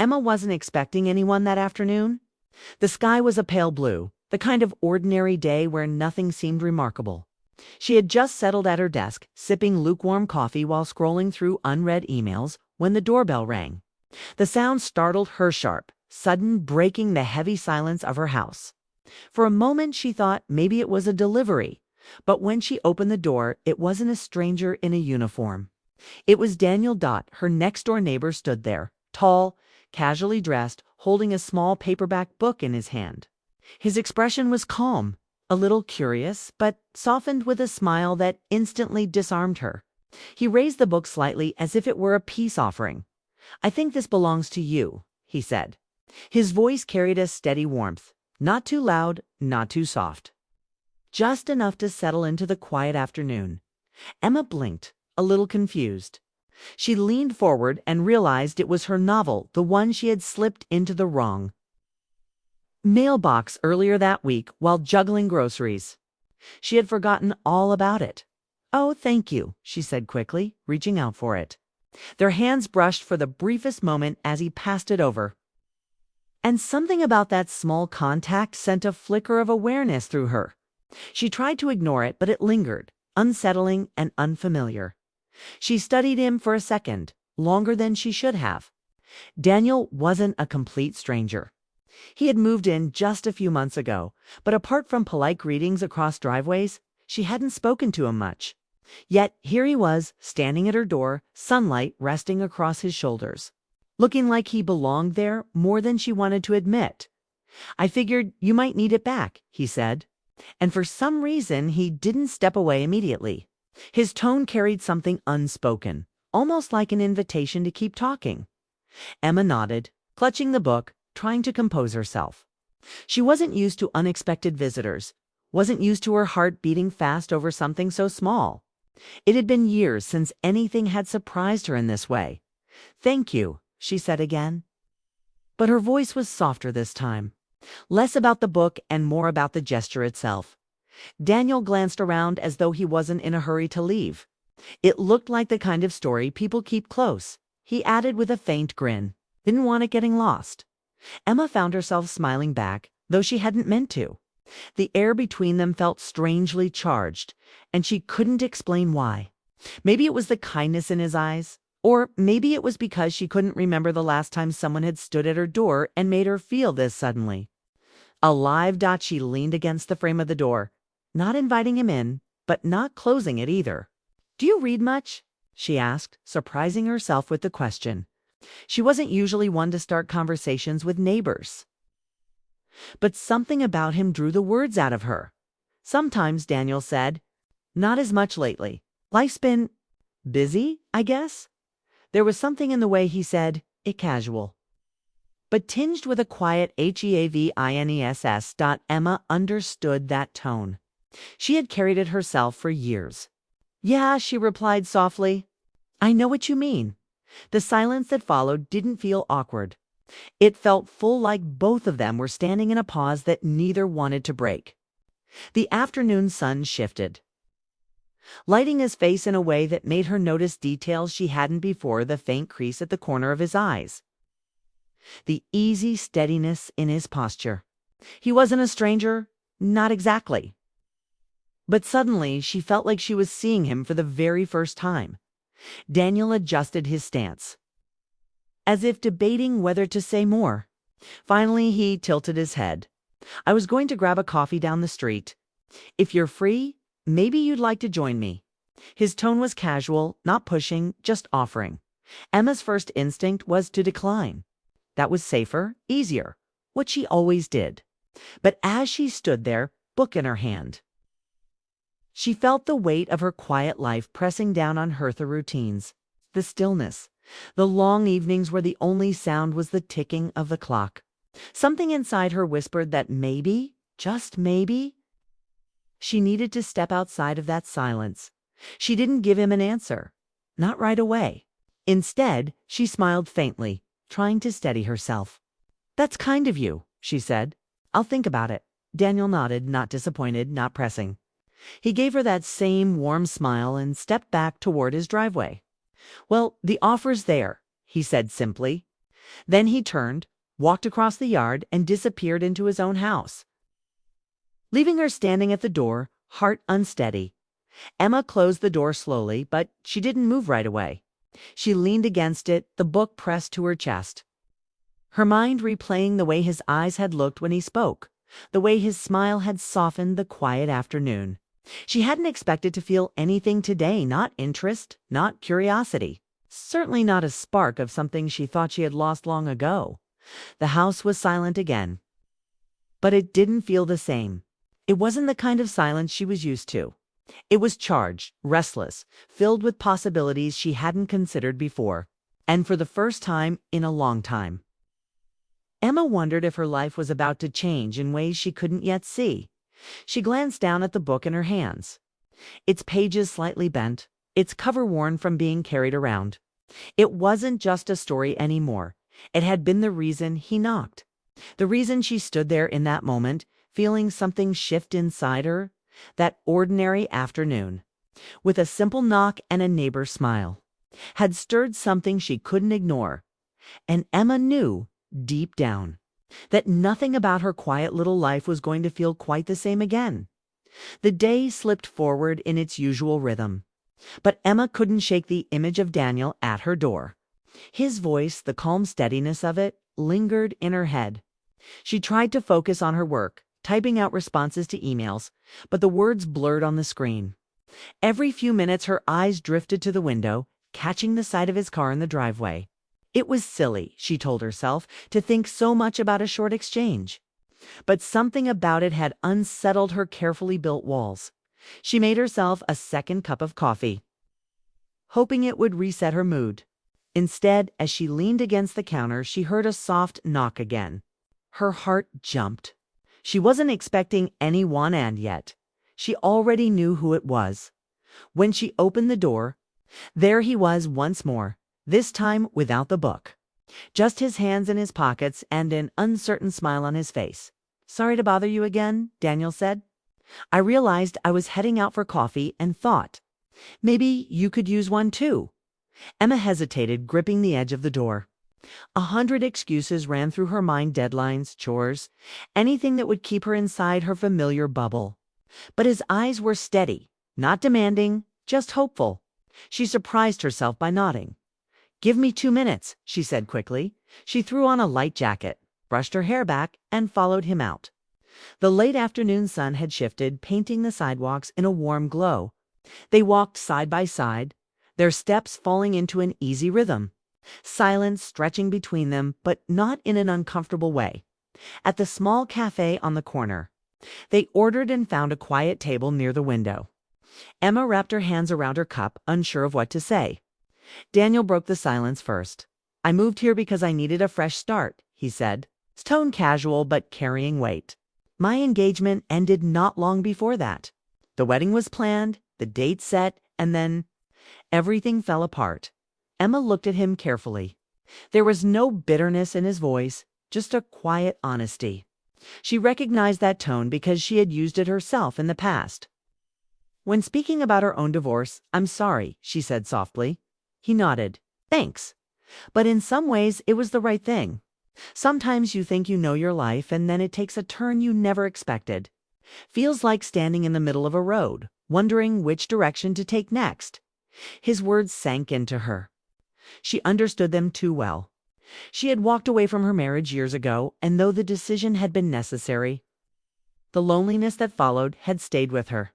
Emma wasn't expecting anyone that afternoon. The sky was a pale blue, the kind of ordinary day where nothing seemed remarkable. She had just settled at her desk, sipping lukewarm coffee while scrolling through unread emails, when the doorbell rang. The sound startled her sharp, sudden, breaking the heavy silence of her house. For a moment she thought maybe it was a delivery, but when she opened the door, it wasn't a stranger in a uniform. It was Daniel. Her next-door neighbor stood there, tall, casually dressed, holding a small paperback book in his hand. His expression was calm, a little curious, but softened with a smile that instantly disarmed her. He raised the book slightly as if it were a peace offering. "I think this belongs to you," he said. His voice carried a steady warmth, not too loud, not too soft. Just enough to settle into the quiet afternoon. Emma blinked, a little confused. She leaned forward and realized it was her novel, the one she had slipped into the wrong mailbox earlier that week while juggling groceries. She had forgotten all about it. "Oh, thank you," she said quickly, reaching out for it. Their hands brushed for the briefest moment as he passed it over. And something about that small contact sent a flicker of awareness through her. She tried to ignore it, but it lingered, unsettling and unfamiliar. She studied him for a second, longer than she should have. Daniel wasn't a complete stranger. He had moved in just a few months ago, but apart from polite greetings across driveways, she hadn't spoken to him much. Yet here he was, standing at her door, sunlight resting across his shoulders, looking like he belonged there more than she wanted to admit. "I figured you might need it back," he said. And for some reason, he didn't step away immediately. His tone carried something unspoken, almost like an invitation to keep talking. Emma nodded, clutching the book, trying to compose herself. She wasn't used to unexpected visitors, wasn't used to her heart beating fast over something so small. It had been years since anything had surprised her in this way. "Thank you," she said again. But her voice was softer this time, less about the book and more about the gesture itself. Daniel glanced around as though he wasn't in a hurry to leave. "It looked like the kind of story people keep close," he added with a faint grin. "Didn't want it getting lost." Emma found herself smiling back, though she hadn't meant to. The air between them felt strangely charged, and she couldn't explain why. Maybe it was the kindness in his eyes, or maybe it was because she couldn't remember the last time someone had stood at her door and made her feel this suddenly. Alive, she leaned against the frame of the door, not inviting him in, but not closing it either. "Do you read much?" she asked, surprising herself with the question. She wasn't usually one to start conversations with neighbors. But something about him drew the words out of her. "Sometimes," Daniel said. "Not as much lately. Life's been busy, I guess." There was something in the way he said it, casual, but tinged with a quiet heavines. Emma understood that tone. She had carried it herself for years. "Yeah," she replied softly. "I know what you mean." The silence that followed didn't feel awkward. It felt full, like both of them were standing in a pause that neither wanted to break. The afternoon sun shifted, lighting his face in a way that made her notice details she hadn't before: the faint crease at the corner of his eyes, the easy steadiness in his posture. He wasn't a stranger, not exactly. But suddenly she felt like she was seeing him for the very first time. Daniel adjusted his stance, as if debating whether to say more. Finally, he tilted his head. "I was going to grab a coffee down the street. If you're free, maybe you'd like to join me." His tone was casual, not pushing, just offering. Emma's first instinct was to decline. That was safer, easier, what she always did. But as she stood there, book in her hand, she felt the weight of her quiet life pressing down on her, the routines, the stillness, the long evenings where the only sound was the ticking of the clock. Something inside her whispered that maybe, just maybe, she needed to step outside of that silence. She didn't give him an answer, not right away. Instead, she smiled faintly, trying to steady herself. "That's kind of you," she said. "I'll think about it." Daniel nodded, not disappointed, not pressing. He gave her that same warm smile and stepped back toward his driveway. "Well, the offer's there," he said simply. Then he turned, walked across the yard, and disappeared into his own house, leaving her standing at the door, heart unsteady. Emma closed the door slowly, but she didn't move right away. She leaned against it, the book pressed to her chest, her mind replaying the way his eyes had looked when he spoke, the way his smile had softened the quiet afternoon. She hadn't expected to feel anything today, not interest, not curiosity, certainly not a spark of something she thought she had lost long ago. The house was silent again, but it didn't feel the same. It wasn't the kind of silence she was used to. It was charged, restless, filled with possibilities she hadn't considered before, and for the first time in a long time. Emma wondered if her life was about to change in ways she couldn't yet see. She glanced down at the book in her hands, its pages slightly bent, its cover worn from being carried around. It wasn't just a story anymore. It had been the reason he knocked, the reason she stood there in that moment, feeling something shift inside her, that ordinary afternoon, with a simple knock and a neighbor's smile, had stirred something she couldn't ignore. And Emma knew, deep down, that nothing about her quiet little life was going to feel quite the same again. The day slipped forward in its usual rhythm, but Emma couldn't shake the image of Daniel at her door. His voice, the calm steadiness of it, lingered in her head. She tried to focus on her work, typing out responses to emails, but the words blurred on the screen. Every few minutes her eyes drifted to the window, catching the sight of his car in the driveway. It was silly, she told herself, to think so much about a short exchange. But something about it had unsettled her carefully built walls. She made herself a second cup of coffee, hoping it would reset her mood. Instead, as she leaned against the counter, she heard a soft knock again. Her heart jumped. She wasn't expecting anyone, and yet she already knew who it was. When she opened the door, there he was once more, this time without the book. Just his hands in his pockets and an uncertain smile on his face. "Sorry to bother you again," Daniel said. "I realized I was heading out for coffee and thought maybe you could use one too." Emma hesitated, gripping the edge of the door. 100 excuses ran through her mind, deadlines, chores, anything that would keep her inside her familiar bubble. But his eyes were steady, not demanding, just hopeful. She surprised herself by nodding. "Give me 2 minutes," she said quickly. She threw on a light jacket, brushed her hair back, and followed him out. The late afternoon sun had shifted, painting the sidewalks in a warm glow. They walked side by side, their steps falling into an easy rhythm. Silence stretching between them, but not in an uncomfortable way. At the small cafe on the corner, they ordered and found a quiet table near the window. Emma wrapped her hands around her cup, unsure of what to say. Daniel broke the silence first. "I moved here because I needed a fresh start," he said, his tone casual but carrying weight. "My engagement ended not long before that. The wedding was planned, the date set, and then everything fell apart." Emma looked at him carefully. There was no bitterness in his voice, just a quiet honesty. She recognized that tone because she had used it herself in the past. When speaking about her own divorce, "I'm sorry," she said softly. He nodded. "Thanks. But in some ways, it was the right thing. Sometimes you think you know your life, and then it takes a turn you never expected. Feels like standing in the middle of a road, wondering which direction to take next." His words sank into her. She understood them too well. She had walked away from her marriage years ago, and though the decision had been necessary, the loneliness that followed had stayed with her.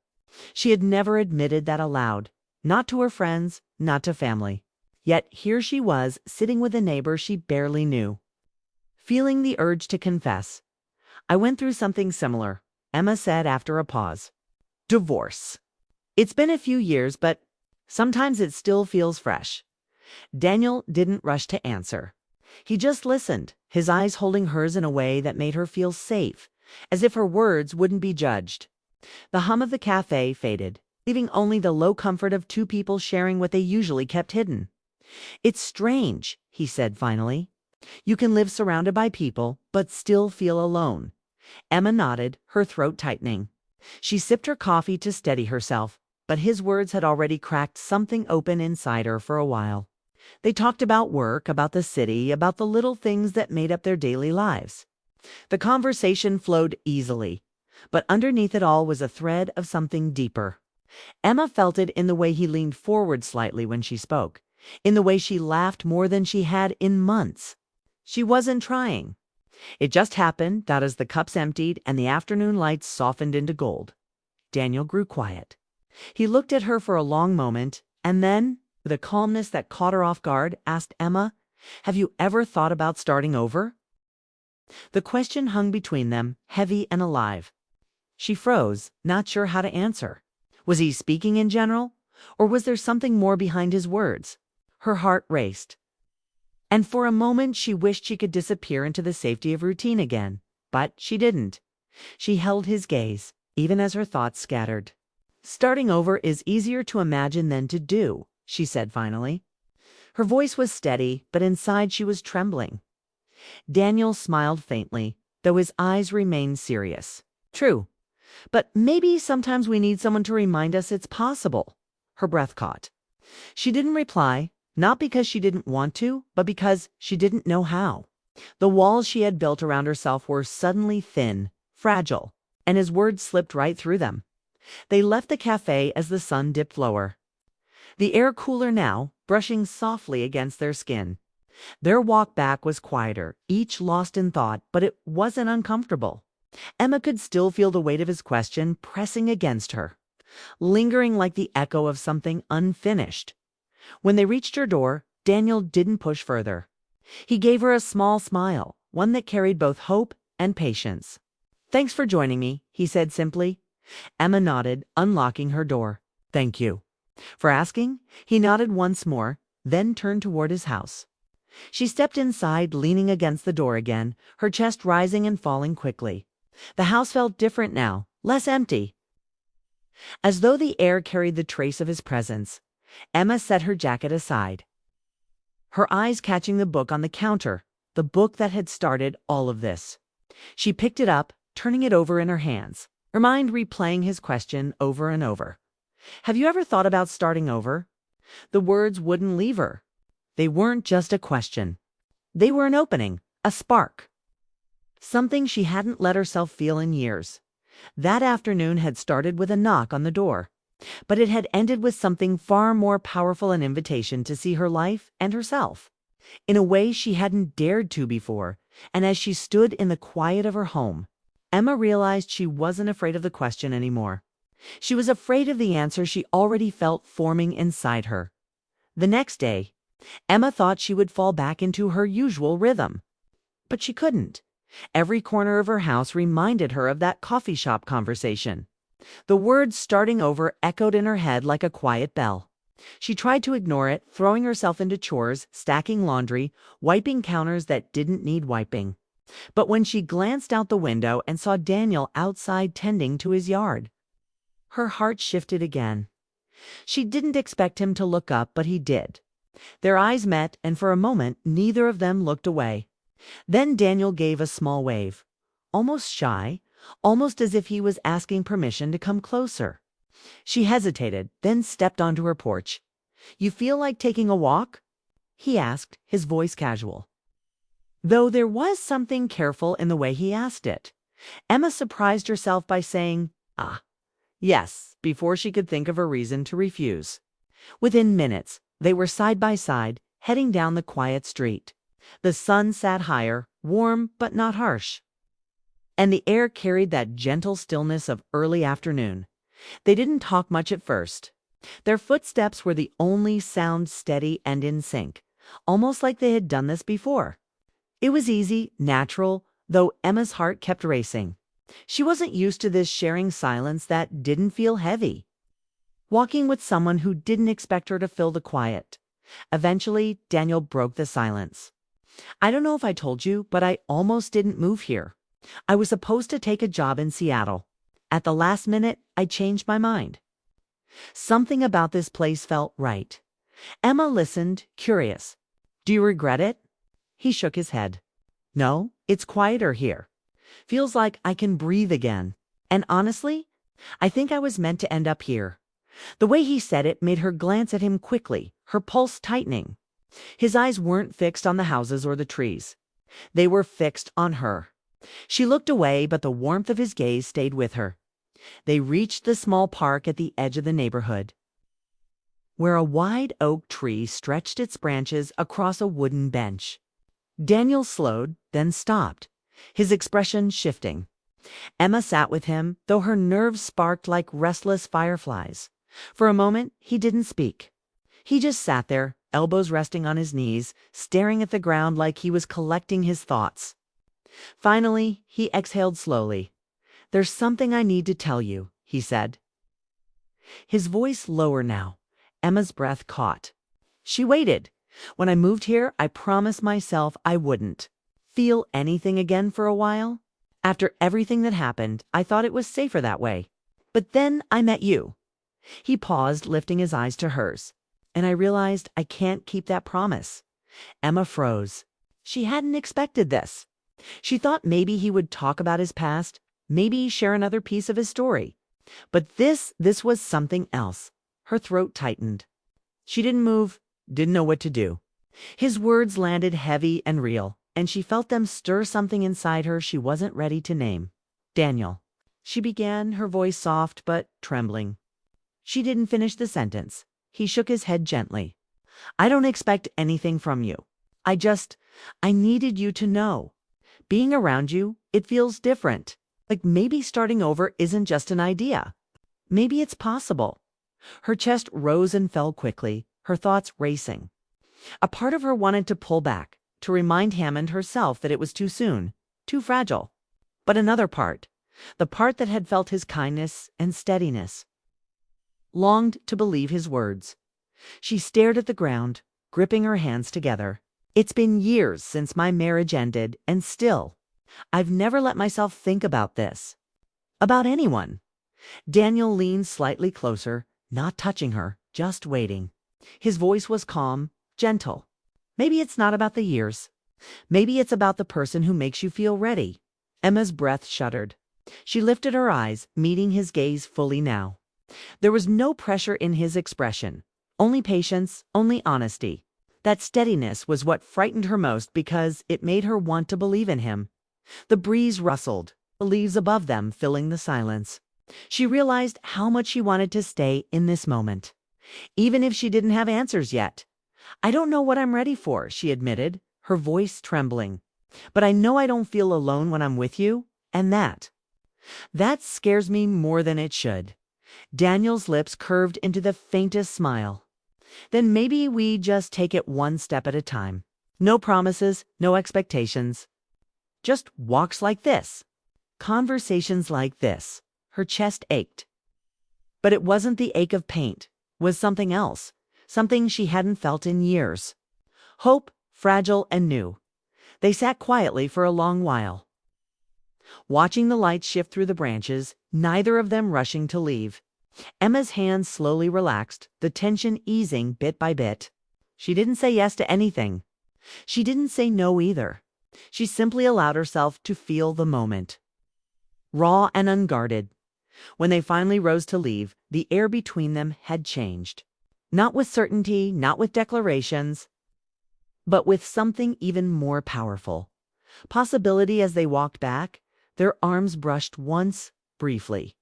She had never admitted that aloud, not to her friends, not to family. Yet here she was, sitting with a neighbor she barely knew, feeling the urge to confess. "I went through something similar," Emma said after a pause. "Divorce. It's been a few years, but sometimes it still feels fresh." Daniel didn't rush to answer. He just listened, his eyes holding hers in a way that made her feel safe, as if her words wouldn't be judged. The hum of the cafe faded, leaving only the low comfort of two people sharing what they usually kept hidden. "It's strange," he said finally. "You can live surrounded by people, but still feel alone." Emma nodded, her throat tightening. She sipped her coffee to steady herself, but his words had already cracked something open inside her for a while. They talked about work, about the city, about the little things that made up their daily lives. The conversation flowed easily, but underneath it all was a thread of something deeper. Emma felt it in the way he leaned forward slightly when she spoke, in the way she laughed more than she had in months. She wasn't trying. It just happened that as the cups emptied and the afternoon lights softened into gold, Daniel grew quiet. He looked at her for a long moment, and then, with a calmness that caught her off guard, asked Emma, "Have you ever thought about starting over?" The question hung between them, heavy and alive. She froze, not sure how to answer. Was he speaking in general, or was there something more behind his words? Her heart raced. And for a moment she wished she could disappear into the safety of routine again, but she didn't. She held his gaze, even as her thoughts scattered. "Starting over is easier to imagine than to do," she said finally. Her voice was steady, but inside she was trembling. Daniel smiled faintly, though his eyes remained serious. "True. But maybe sometimes we need someone to remind us it's possible." Her breath caught. She didn't reply, not because she didn't want to, but because she didn't know how. The walls she had built around herself were suddenly thin, fragile, and his words slipped right through them. They left the cafe as the sun dipped lower. The air cooler now, brushing softly against their skin. Their walk back was quieter, each lost in thought, but it wasn't uncomfortable. Emma could still feel the weight of his question pressing against her, lingering like the echo of something unfinished. When they reached her door, Daniel didn't push further. He gave her a small smile, one that carried both hope and patience. "Thanks for joining me," he said simply. Emma nodded, unlocking her door. "Thank you." For asking, he nodded once more, then turned toward his house. She stepped inside, leaning against the door again, her chest rising and falling quickly. The house felt different now, less empty. As though the air carried the trace of his presence, Emma set her jacket aside, her eyes catching the book on the counter, the book that had started all of this. She picked it up, turning it over in her hands, her mind replaying his question over and over. "Have you ever thought about starting over?" The words wouldn't leave her. They weren't just a question. They were an opening, a spark. Something she hadn't let herself feel in years. That afternoon had started with a knock on the door, but it had ended with something far more powerful, an invitation to see her life and herself in a way she hadn't dared to before. And as she stood in the quiet of her home, Emma realized she wasn't afraid of the question anymore. She was afraid of the answer she already felt forming inside her. The next day, Emma thought she would fall back into her usual rhythm. But she couldn't. Every corner of her house reminded her of that coffee shop conversation. The words "starting over" echoed in her head like a quiet bell. She tried to ignore it, throwing herself into chores, stacking laundry, wiping counters that didn't need wiping. But when she glanced out the window and saw Daniel outside tending to his yard, her heart shifted again. She didn't expect him to look up, but he did. Their eyes met, and for a moment neither of them looked away. Then Daniel gave a small wave, almost shy, almost as if he was asking permission to come closer. She hesitated, then stepped onto her porch. "You feel like taking a walk?" he asked, his voice casual, though there was something careful in the way he asked it. Emma surprised herself by saying, "Ah, yes," before she could think of a reason to refuse. Within minutes, they were side by side, heading down the quiet street. The sun sat higher, warm but not harsh, and the air carried that gentle stillness of early afternoon. They didn't talk much at first. Their footsteps were the only sound, steady and in sync, almost like they had done this before. It was easy, natural, though Emma's heart kept racing. She wasn't used to this sharing silence that didn't feel heavy. Walking with someone who didn't expect her to fill the quiet. Eventually, Daniel broke the silence. "I don't know if I told you, but I almost didn't move here. I was supposed to take a job in Seattle. At the last minute, I changed my mind." Something about this place felt right. Emma listened, curious. "Do you regret it?" He shook his head. "No, it's quieter here. Feels like I can breathe again. And honestly, I think I was meant to end up here." The way he said it made her glance at him quickly, her pulse tightening. His eyes weren't fixed on the houses or the trees. They were fixed on her. She looked away, but the warmth of his gaze stayed with her. They reached the small park at the edge of the neighborhood, where a wide oak tree stretched its branches across a wooden bench. Daniel slowed, then stopped, his expression shifting. Emma sat with him, though her nerves sparked like restless fireflies. For a moment, he didn't speak. He just sat there, elbows resting on his knees, staring at the ground like he was collecting his thoughts. Finally, he exhaled slowly. "There's something I need to tell you," he said. His voice lower now. Emma's breath caught. She waited. "When I moved here, I promised myself I wouldn't feel anything again for a while. After everything that happened, I thought it was safer that way. But then I met you." He paused, lifting his eyes to hers. "And I realized I can't keep that promise." Emma froze. She hadn't expected this. She thought maybe he would talk about his past, maybe share another piece of his story. But this was something else. Her throat tightened. She didn't move, didn't know what to do. His words landed heavy and real, and she felt them stir something inside her she wasn't ready to name. "Daniel," she began, her voice soft but trembling. She didn't finish the sentence. He shook his head gently. "I don't expect anything from you. I needed you to know. Being around you, it feels different. Like maybe starting over isn't just an idea. Maybe it's possible." Her chest rose and fell quickly, her thoughts racing. A part of her wanted to pull back, to remind him and herself that it was too soon, too fragile. But another part, the part that had felt his kindness and steadiness, longed to believe his words. She stared at the ground, gripping her hands together. "It's been years since my marriage ended, and still, I've never let myself think about this. About anyone." Daniel leaned slightly closer, not touching her, just waiting. His voice was calm, gentle. "Maybe it's not about the years. Maybe it's about the person who makes you feel ready." Emma's breath shuddered. She lifted her eyes, meeting his gaze fully now. There was no pressure in his expression, only patience, only honesty. That steadiness was what frightened her most because it made her want to believe in him. The breeze rustled, the leaves above them filling the silence. She realized how much she wanted to stay in this moment, even if she didn't have answers yet. "I don't know what I'm ready for," she admitted, her voice trembling. "But I know I don't feel alone when I'm with you, and that scares me more than it should." Daniel's lips curved into the faintest smile. "Then maybe we just take it one step at a time. No promises, no expectations. Just walks like this. Conversations like this." Her chest ached. But it wasn't the ache of pain, it was something else, something she hadn't felt in years. Hope, fragile and new. They sat quietly for a long while, watching the lights shift through the branches, neither of them rushing to leave. Emma's hands slowly relaxed, the tension easing bit by bit. She didn't say yes to anything. She didn't say no either. She simply allowed herself to feel the moment, raw and unguarded. When they finally rose to leave, the air between them had changed. Not with certainty, not with declarations, but with something even more powerful. Possibility. As they walked back, their arms brushed once, briefly.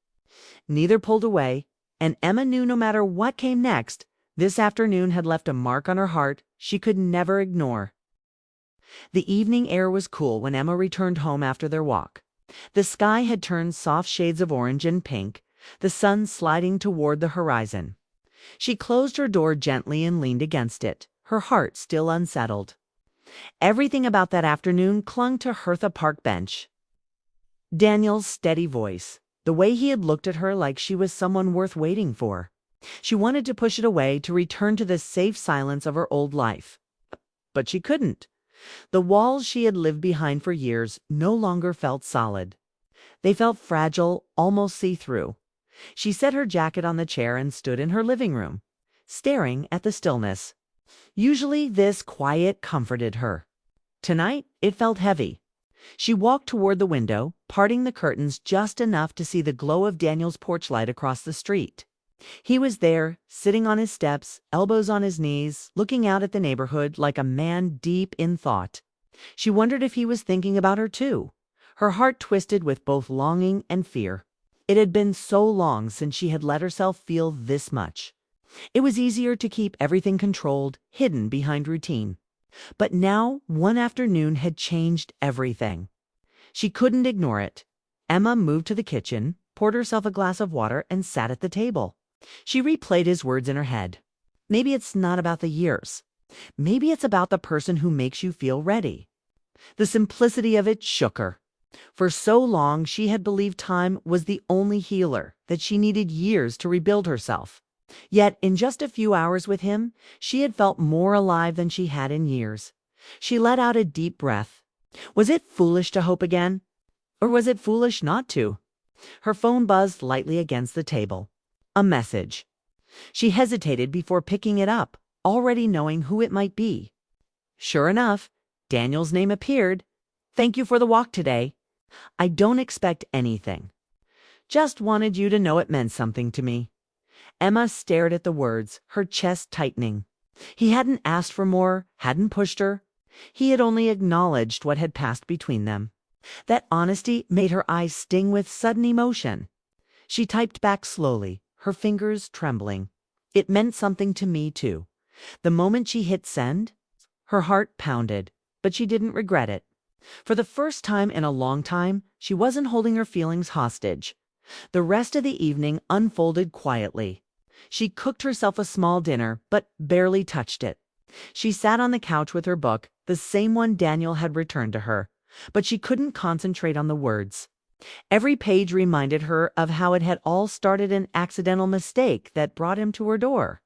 Neither pulled away, and Emma knew no matter what came next, this afternoon had left a mark on her heart she could never ignore. The evening air was cool when Emma returned home after their walk. The sky had turned soft shades of orange and pink, the sun sliding toward the horizon. She closed her door gently and leaned against it, her heart still unsettled. Everything about that afternoon clung to Hertha Park bench. Daniel's steady voice, the way he had looked at her like she was someone worth waiting for. She wanted to push it away, to return to the safe silence of her old life. But she couldn't. The walls she had lived behind for years no longer felt solid. They felt fragile, almost see-through. She set her jacket on the chair and stood in her living room, staring at the stillness. Usually this quiet comforted her. Tonight it felt heavy. She walked toward the window, parting the curtains just enough to see the glow of Daniel's porch light across the street. He was there, sitting on his steps, elbows on his knees, looking out at the neighborhood like a man deep in thought. She wondered if he was thinking about her too. Her heart twisted with both longing and fear. It had been so long since she had let herself feel this much. It was easier to keep everything controlled, hidden behind routine. But now, one afternoon had changed everything. She couldn't ignore it. Emma moved to the kitchen, poured herself a glass of water, and sat at the table. She replayed his words in her head. Maybe it's not about the years. Maybe it's about the person who makes you feel ready. The simplicity of it shook her. For so long, she had believed time was the only healer, that she needed years to rebuild herself. Yet, in just a few hours with him, she had felt more alive than she had in years. She let out a deep breath. Was it foolish to hope again? Or was it foolish not to? Her phone buzzed lightly against the table. A message. She hesitated before picking it up, already knowing who it might be. Sure enough, Daniel's name appeared. "Thank you for the walk today. I don't expect anything. Just wanted you to know it meant something to me." Emma stared at the words, her chest tightening. He hadn't asked for more, hadn't pushed her. He had only acknowledged what had passed between them. That honesty made her eyes sting with sudden emotion. She typed back slowly, her fingers trembling. It meant something to me, too. The moment she hit send, her heart pounded, but she didn't regret it. For the first time in a long time, she wasn't holding her feelings hostage. The rest of the evening unfolded quietly. She cooked herself a small dinner, but barely touched it. She sat on the couch with her book, the same one Daniel had returned to her, but she couldn't concentrate on the words. Every page reminded her of how it had all started an accidental mistake that brought him to her door.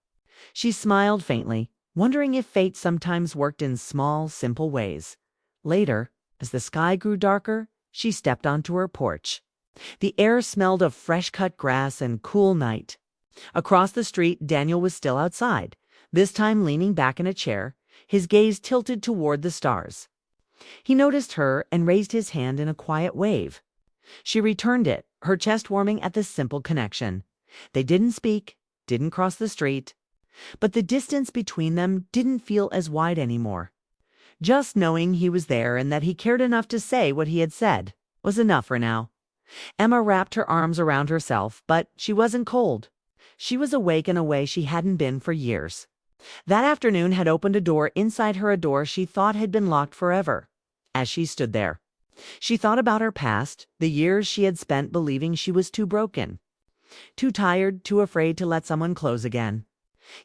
She smiled faintly, wondering if fate sometimes worked in small, simple ways. Later, as the sky grew darker, she stepped onto her porch. The air smelled of fresh-cut grass and cool night. Across the street, Daniel was still outside, this time leaning back in a chair, his gaze tilted toward the stars. He noticed her and raised his hand in a quiet wave. She returned it, her chest warming at the simple connection. They didn't speak, didn't cross the street, but the distance between them didn't feel as wide anymore. Just knowing he was there and that he cared enough to say what he had said was enough for now. Emma wrapped her arms around herself, but she wasn't cold. She was awake in a way she hadn't been for years. That afternoon had opened a door inside her, a door she thought had been locked forever. As she stood there, she thought about her past, the years she had spent believing she was too broken, too tired, too afraid to let someone close again.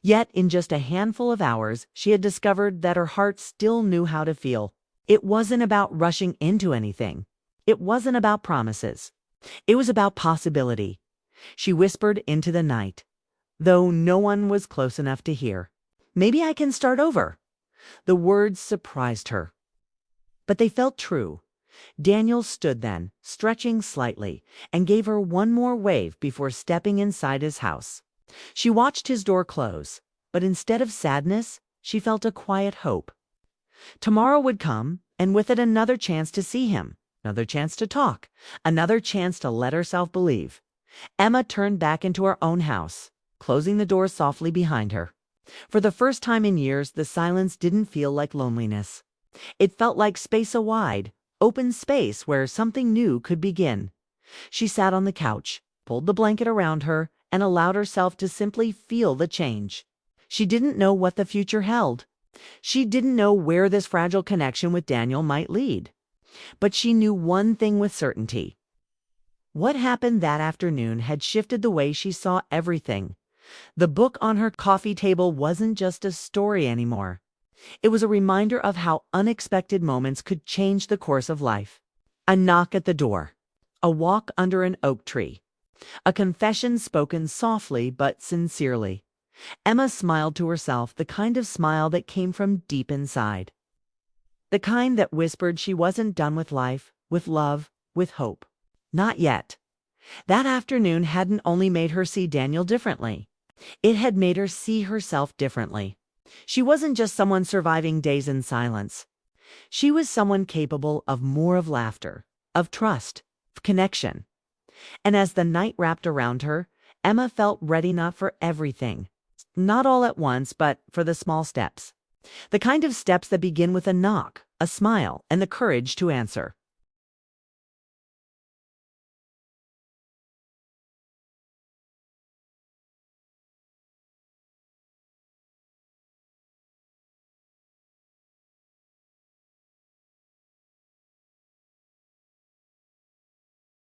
Yet, in just a handful of hours, she had discovered that her heart still knew how to feel. It wasn't about rushing into anything. It wasn't about promises. It was about possibility. She whispered into the night, though no one was close enough to hear. "Maybe I can start over." The words surprised her, but they felt true. Daniel stood then, stretching slightly, and gave her one more wave before stepping inside his house. She watched his door close, but instead of sadness, she felt a quiet hope. Tomorrow would come, and with it another chance to see him, another chance to talk, another chance to let herself believe. Emma turned back into her own house, closing the door softly behind her. For the first time in years, the silence didn't feel like loneliness. It felt like space, a wide, open space where something new could begin. She sat on the couch, pulled the blanket around her, and allowed herself to simply feel the change. She didn't know what the future held. She didn't know where this fragile connection with Daniel might lead. But she knew one thing with certainty. What happened that afternoon had shifted the way she saw everything. The book on her coffee table wasn't just a story anymore. It was a reminder of how unexpected moments could change the course of life. A knock at the door. A walk under an oak tree. A confession spoken softly but sincerely. Emma smiled to herself, the kind of smile that came from deep inside. The kind that whispered she wasn't done with life, with love, with hope. Not yet. That afternoon hadn't only made her see Daniel differently. It had made her see herself differently. She wasn't just someone surviving days in silence. She was someone capable of more, of laughter, of trust, of connection. And as the night wrapped around her, Emma felt ready not for everything. Not all at once, but for the small steps. The kind of steps that begin with a knock, a smile, and the courage to answer.